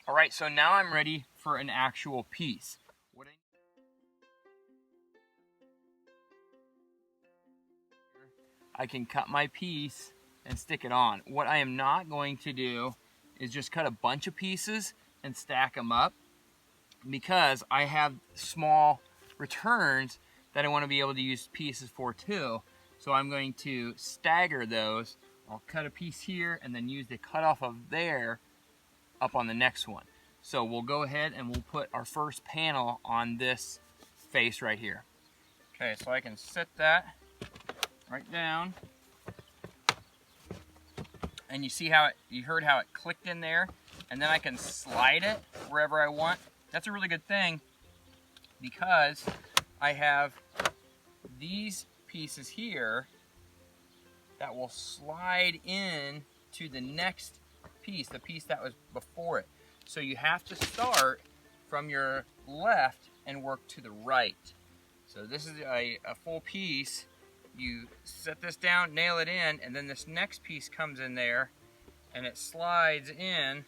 All right, so now I'm ready for an actual piece. I can cut my piece and stick it on. What I am not going to do is just cut a bunch of pieces and stack them up, because I have small returns that I want to be able to use pieces for too. So I'm going to stagger those. I'll cut a piece here and then use the cutoff of there up on the next one. So we'll go ahead and we'll put our first panel on this face right here. Okay, so I can set that right down. And you see how you heard how it clicked in there? And then I can slide it wherever I want. That's a really good thing because I have these pieces here that will slide in to the next piece, the piece that was before it. So you have to start from your left and work to the right. So this is a full piece. You set this down, nail it in, and then this next piece comes in there and it slides in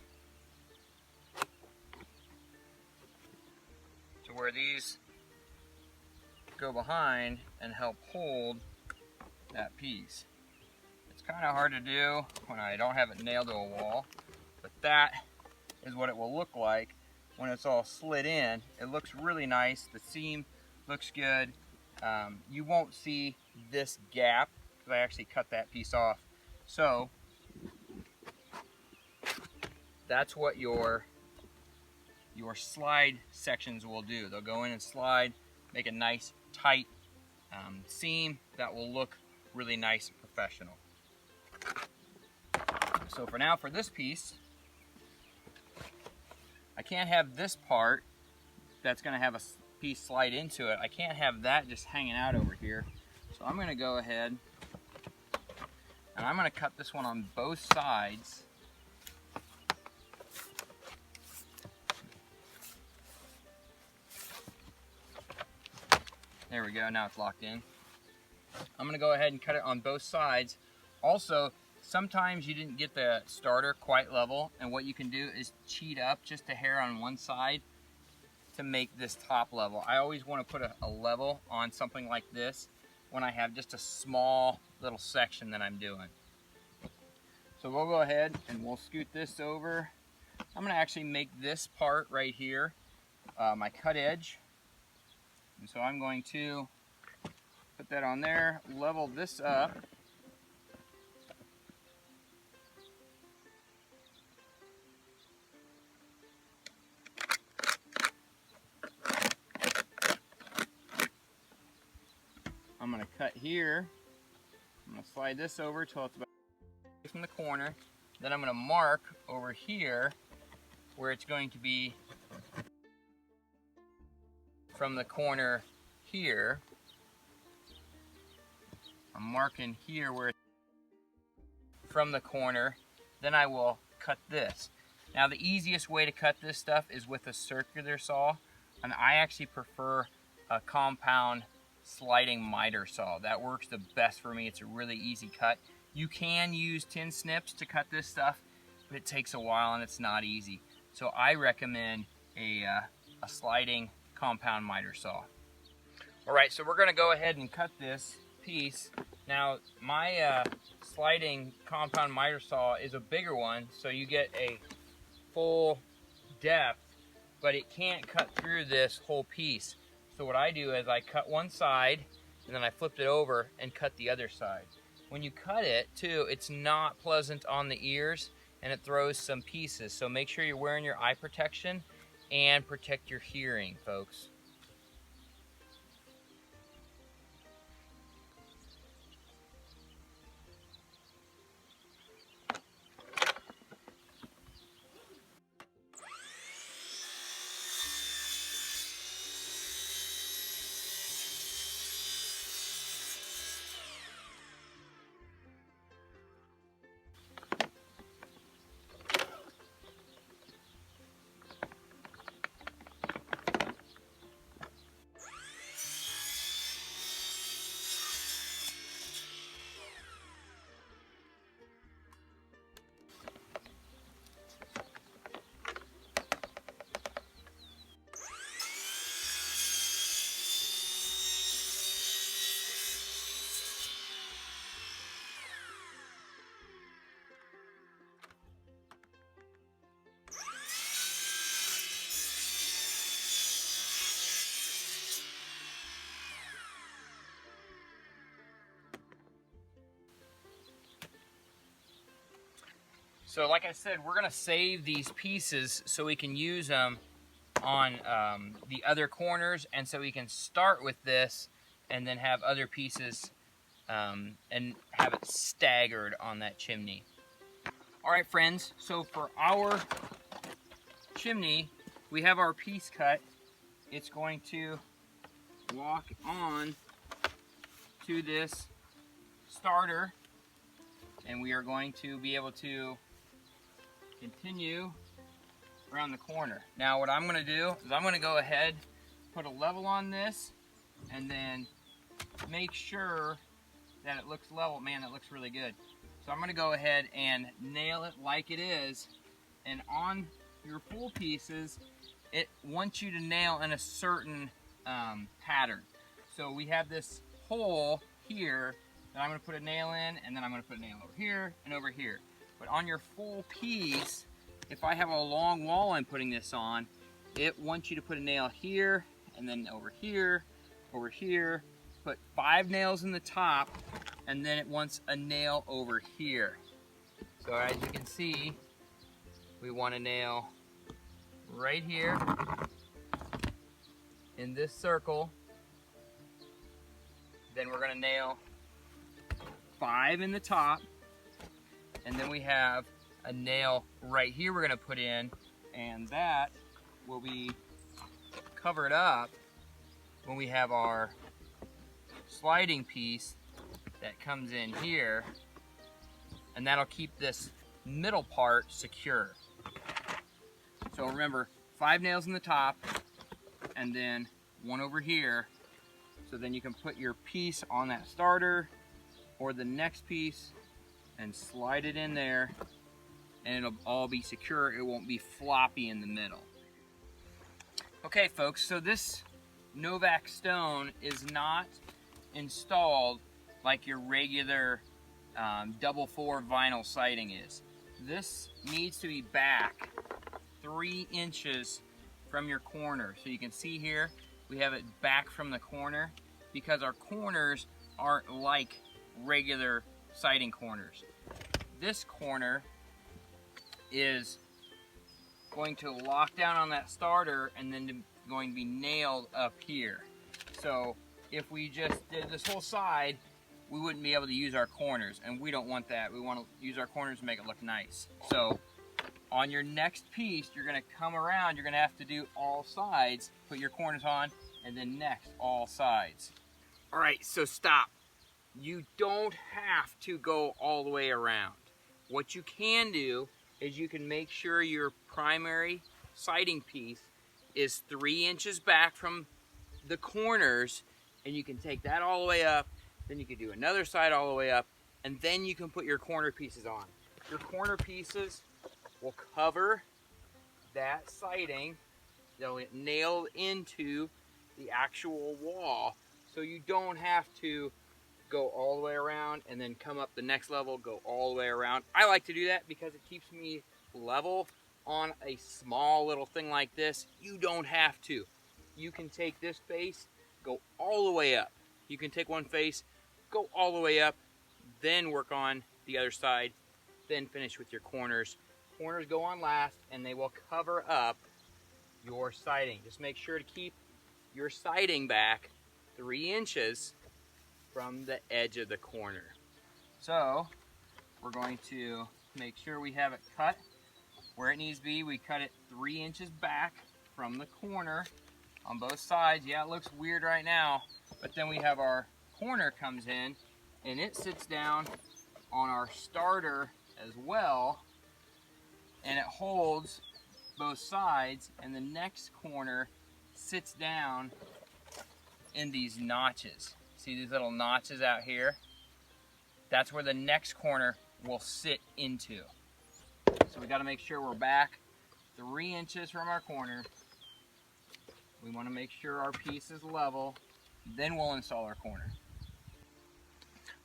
to where these go behind and help hold that piece. It's kind of hard to do when I don't have it nailed to a wall, but that is what it will look like when it's all slid in. It looks really nice. The seam looks good. You won't see this gap because I actually cut that piece off. So that's what your slide sections will do. They'll go in and slide, make a nice tight seam that will look really nice and professional. So for now, for this piece, I can't have this part that's going to have a piece slide into it. I can't have that just hanging out over here. So I'm going to go ahead and I'm going to cut this one on both sides. There we go, now it's locked in. I'm going to go ahead and cut it on both sides. Also, sometimes you didn't get the starter quite level, and what you can do is cheat up just a hair on one side to make this top level. I always want to put a level on something like this when I have just a small little section that I'm doing. So we'll go ahead and we'll scoot this over. I'm going to actually make this part right here my cut edge. And so I'm going to put that on there, level this up. I'm going to cut here. I'm going to slide this over till it's about from the corner. Then I'm going to mark over here where it's going to be from the corner here. I'm marking here where it's from the corner. Then I will cut this. Now the easiest way to cut this stuff is with a circular saw, and I actually prefer a compound sliding miter saw. That works the best for me. It's a really easy cut. You can use tin snips to cut this stuff, but it takes a while and it's not easy. So I recommend a sliding compound miter saw. All right, so we're gonna go ahead and cut this piece. Now my sliding compound miter saw is a bigger one, so you get a full depth, but it can't cut through this whole piece. So what I do is I cut one side and then I flipped it over and cut the other side. When you cut it too, it's not pleasant on the ears and it throws some pieces. So make sure you're wearing your eye protection and protect your hearing, folks. So like I said, we're gonna save these pieces so we can use them on the other corners, and so we can start with this and then have other pieces and have it staggered on that chimney. All right, friends, so for our chimney, we have our piece cut. It's going to lock on to this starter, and we are going to be able to continue around the corner. Now what I'm going to do is I'm going to go ahead, put a level on this, and then make sure that it looks level. Man, that looks really good. So I'm going to go ahead and nail it like it is, and on your full pieces, it wants you to nail in a certain pattern. So we have this hole here that I'm going to put a nail in, and then I'm going to put a nail over here and over here. But on your full piece, if I have a long wall I'm putting this on, it wants you to put a nail here, and then over here, put 5 nails in the top, and then it wants a nail over here. So as you can see, we want a nail right here in this circle. Then we're going to nail 5 in the top, and then we have a nail right here we're going to put in, and that will be covered up when we have our sliding piece that comes in here, and that'll keep this middle part secure. So remember, 5 nails in the top and then 1 over here, so then you can put your piece on that starter or the next piece and slide it in there, and it'll all be secure. It won't be floppy in the middle. Okay folks, so this Novik Stone is not installed like your regular double 4 vinyl siding is. This needs to be back 3 inches from your corner. So you can see here, we have it back from the corner because our corners aren't like regular siding corners. This corner is going to lock down on that starter and then going to be nailed up here. So if we just did this whole side, we wouldn't be able to use our corners, and we don't want that. We want to use our corners to make it look nice. So on your next piece, you're going to come around, you're going to have to do all sides, put your corners on, and then next, all sides. All right, so stop. You don't have to go all the way around. What you can do is you can make sure your primary siding piece is 3 inches back from the corners, and you can take that all the way up, then you can do another side all the way up, and then you can put your corner pieces on. Your corner pieces will cover that siding. They'll get nailed into the actual wall, so you don't have to go all the way around and then come up the next level, go all the way around. I like to do that because it keeps me level on a small little thing like this. You don't have to. You can take this face, go all the way up. You can take one face, go all the way up, then work on the other side, then finish with your corners. Corners go on last, and they will cover up your siding. Just make sure to keep your siding back 3 inches from the edge of the corner. So we're going to make sure we have it cut where it needs to be. We cut it 3 inches back from the corner on both sides. Yeah, it looks weird right now, but then we have our corner comes in, and it sits down on our starter as well, and it holds both sides, and the next corner sits down in these notches. See these little notches out here? That's where the next corner will sit into. So we got to make sure we're back 3 inches from our corner. We want to make sure our piece is level, then we'll install our corner.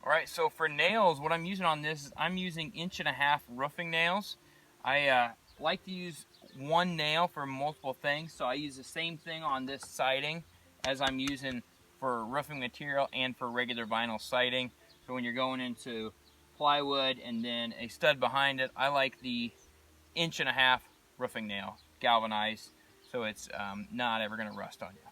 All right, so for nails, what I'm using on this is I'm using 1.5 inch roofing nails. I like to use one nail for multiple things, so I use the same thing on this siding as I'm using for roofing material and for regular vinyl siding. So when you're going into plywood and then a stud behind it. I like the 1.5 inch roofing nail, galvanized, so it's not ever going to rust on you.